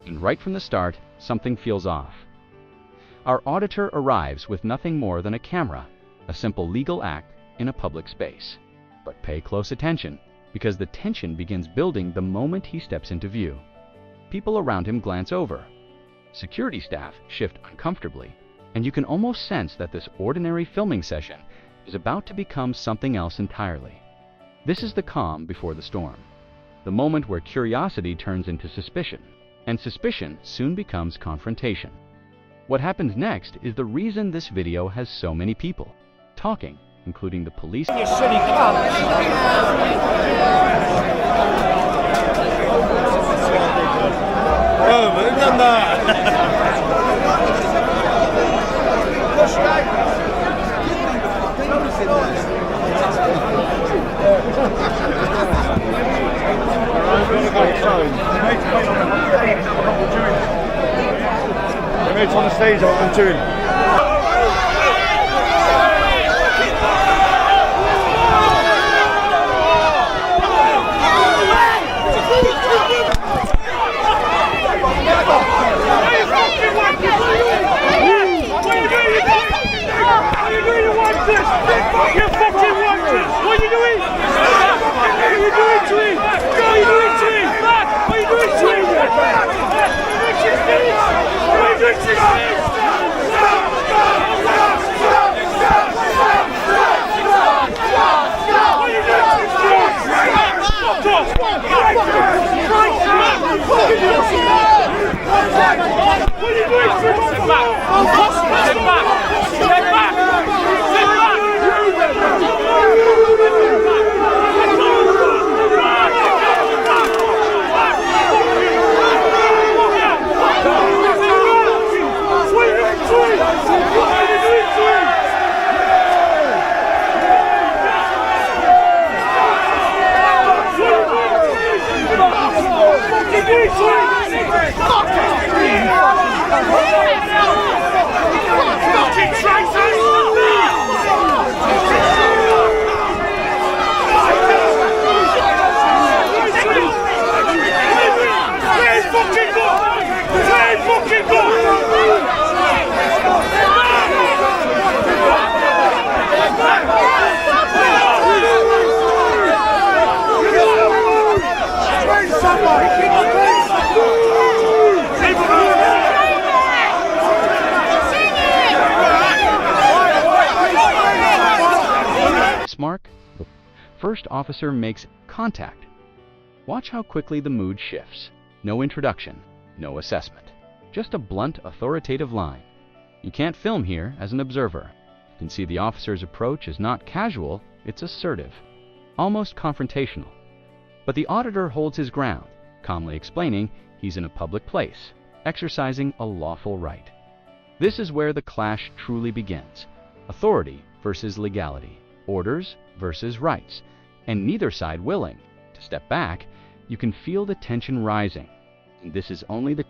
And right from the start, something feels off. Our auditor arrives with nothing more than a camera, a simple legal act in a public space. But pay close attention, because the tension begins building the moment he steps into view. People around him glance over. Security staff shift uncomfortably, and you can almost sense that this ordinary filming session is about to become something else entirely. This is the calm before the storm, the moment where curiosity turns into suspicion, and suspicion soon becomes confrontation. What happens next is the reason this video has so many people talking, including the police. You silly cunt! Oh, we've done that! On the stage, I'm doing. Mark, the first officer makes contact. Watch how quickly the mood shifts. No introduction, no assessment. Just a blunt, authoritative line. You can't film here as an observer. You can see the officer's approach is not casual, it's assertive, almost confrontational. But the auditor holds his ground, calmly explaining he's in a public place, exercising a lawful right. This is where the clash truly begins. Authority versus legality. Orders versus rights, and neither side willing to step back. You can feel the tension rising, and this is only the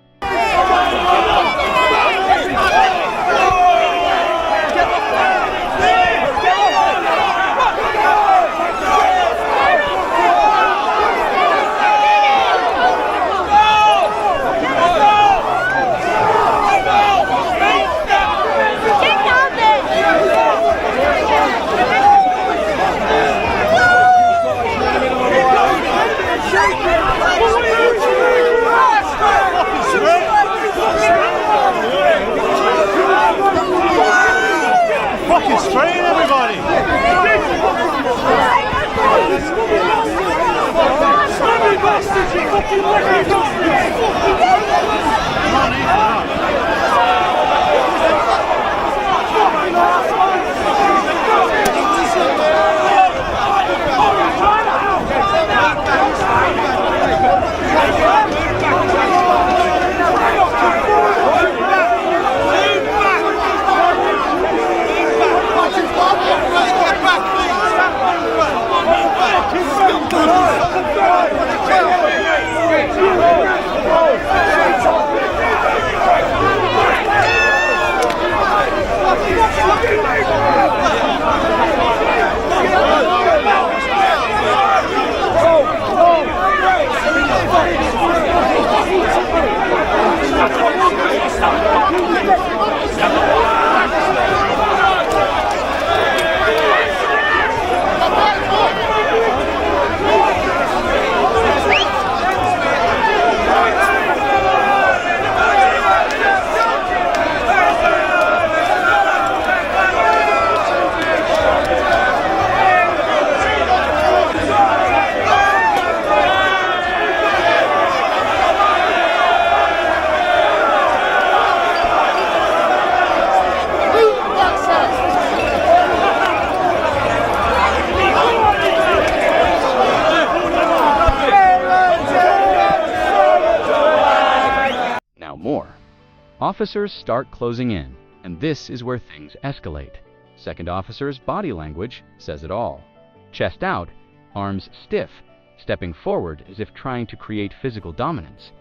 Officers start closing in, and this is where things escalate. Second officer's body language says it all. Chest out, arms stiff, stepping forward as if trying to create physical dominance.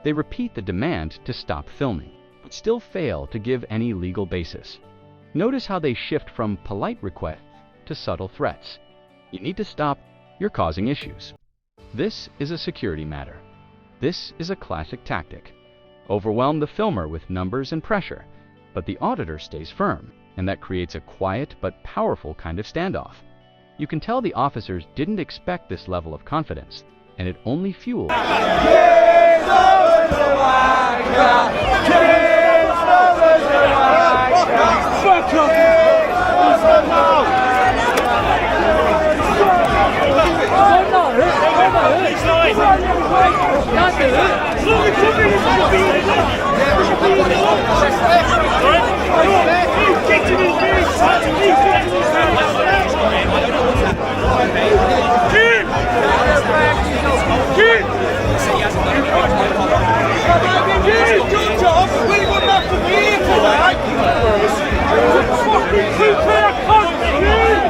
They repeat the demand to stop filming, but still fail to give any legal basis. Notice how they shift from polite requests to subtle threats. You need to stop, you're causing issues. This is a security matter. This is a classic tactic. Overwhelm the filmer with numbers and pressure, but the auditor stays firm, and that creates a quiet but powerful kind of standoff. You can tell the officers didn't expect this level of confidence, and it only fuels.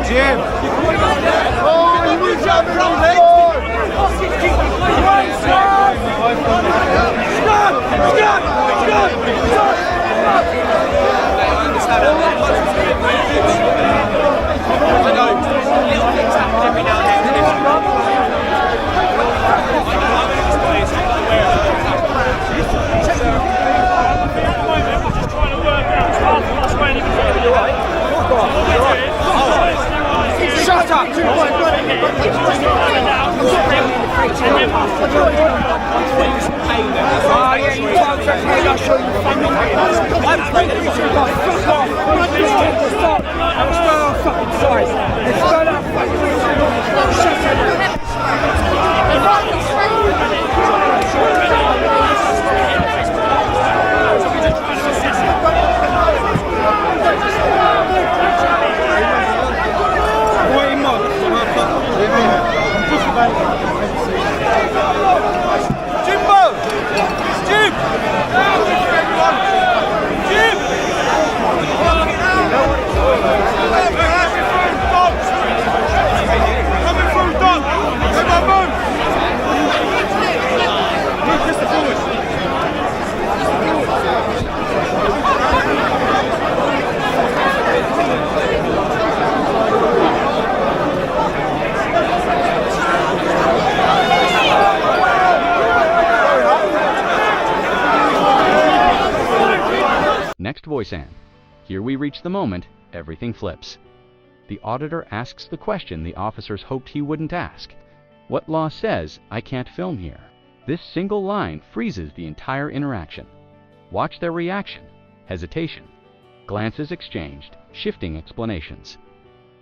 Jim! Oh, you need to have shut up! Next voice and. Here we reach the moment everything flips. The auditor asks the question the officers hoped he wouldn't ask. What law says I can't film here? This single line freezes the entire interaction. Watch their reaction, hesitation, glances exchanged, shifting explanations.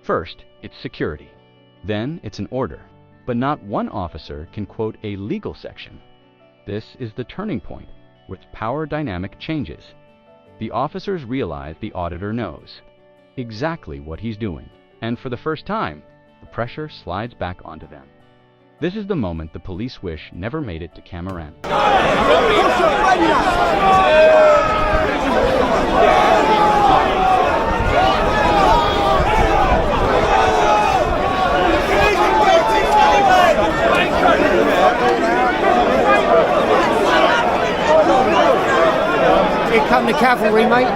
First, it's security. Then it's an order. But not one officer can quote a legal section. This is the turning point, where power dynamic changes. The officers realize the auditor knows exactly what he's doing, and for the first time, the pressure slides back onto them. This is the moment the police wish never made it to camera. Here come the cavalry, mate.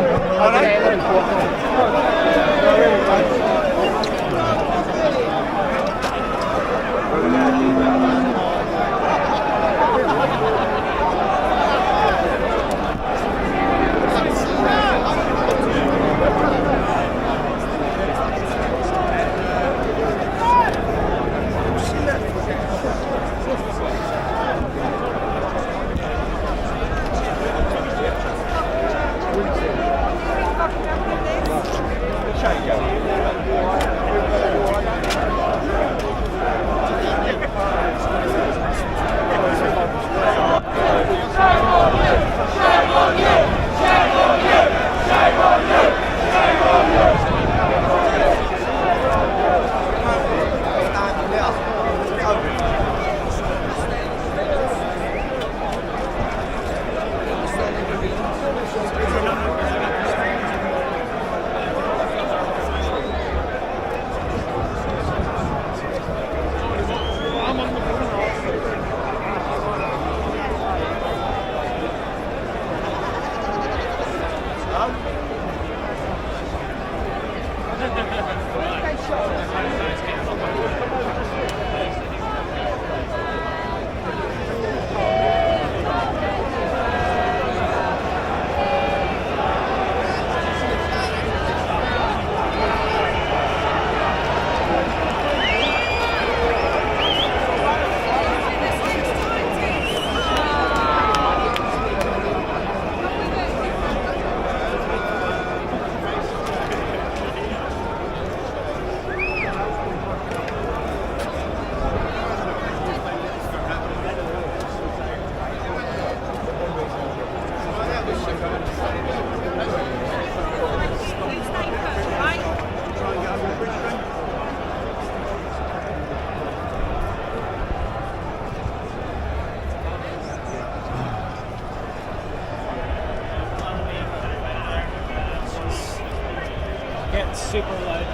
Getting super light.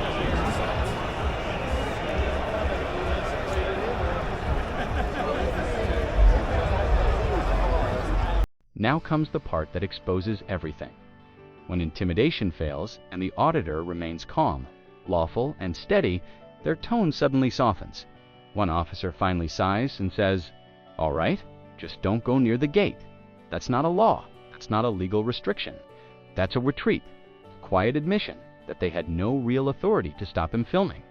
Now comes the part that exposes everything. When intimidation fails and the auditor remains calm, lawful, and steady, their tone suddenly softens. One officer finally sighs and says, "All right, just don't go near the gate. That's not a law. That's not a legal restriction. That's a retreat, a quiet admission that they had no real authority to stop him filming."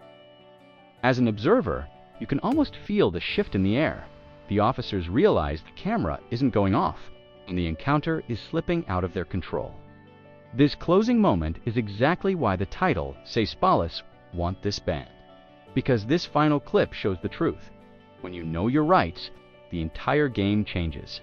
As an observer, you can almost feel the shift in the air. The officers realize the camera isn't going off, and the encounter is slipping out of their control. This closing moment is exactly why the title, Say Spalus, want this banned. Because this final clip shows the truth. When you know your rights, the entire game changes.